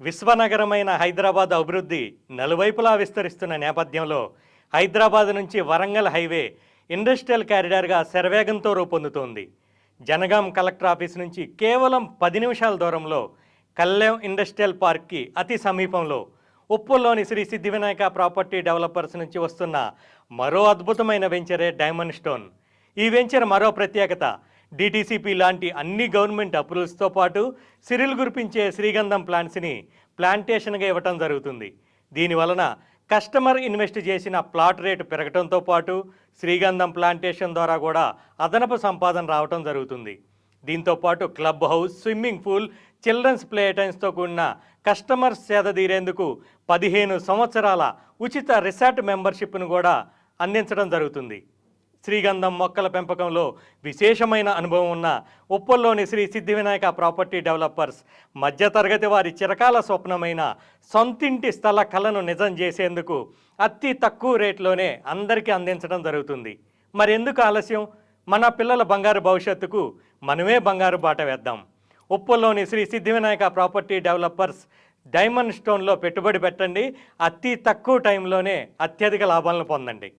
విశ్వనగరమైన హైదరాబాద్ అభివృద్ధి నలువైపులా విస్తరిస్తున్న నేపథ్యంలో హైదరాబాద్ నుంచి వరంగల్ హైవే ఇండస్ట్రియల్ కారిడార్గా శరవేగంతో రూపొందుతోంది. జనగాం కలెక్టర్ ఆఫీస్ నుంచి కేవలం 10 నిమిషాల దూరంలో కళ్యాణ్ ఇండస్ట్రియల్ పార్క్కి అతి సమీపంలో ఉప్పల్లోని శ్రీ సిద్ధివినాయక ప్రాపర్టీ డెవలపర్స్ నుంచి వస్తున్న మరో అద్భుతమైన వెంచరే డైమండ్ స్టోన్. ఈ వెంచర్ మరో ప్రత్యేకత, డిటిసిపి లాంటి అన్ని గవర్నమెంట్ అప్రూవల్స్తో పాటు సిరిల్ గురిపించే శ్రీగంధం ప్లాంట్స్ని ప్లాంటేషన్గా ఇవ్వటం జరుగుతుంది. దీనివలన కస్టమర్ ఇన్వెస్ట్ చేసిన ప్లాట్ రేటు పెరగడంతో పాటు శ్రీగంధం ప్లాంటేషన్ ద్వారా కూడా అదనపు సంపాదన రావటం జరుగుతుంది. దీంతో పాటు club house, swimming pool, children's play టైమ్స్తో కూడిన కస్టమర్స్ సేద తీరేందుకు 15 సంవత్సరాల ఉచిత రిసార్ట్ మెంబర్షిప్ను కూడా అందించడం జరుగుతుంది. శ్రీగంధం మొక్కల పెంపకంలో విశేషమైన అనుభవం ఉన్న ఉప్పల్లోని శ్రీ సిద్ధివినాయక ప్రాపర్టీ డెవలపర్స్ మధ్యతరగతి వారి చిరకాల స్వప్నమైన సొంతింటి స్థల కళను నిజం చేసేందుకు అతి తక్కువ రేట్లోనే అందరికీ అందించడం జరుగుతుంది. మరెందుకు ఆలస్యం? మన పిల్లల బంగారు భవిష్యత్తుకు మనమే బంగారు బాట వేద్దాం. ఉప్పల్లోని Shri Siddhivinayak property developers diamond స్టోన్లో పెట్టుబడి పెట్టండి. అతి తక్కువ టైంలోనే అత్యధిక లాభాలను పొందండి.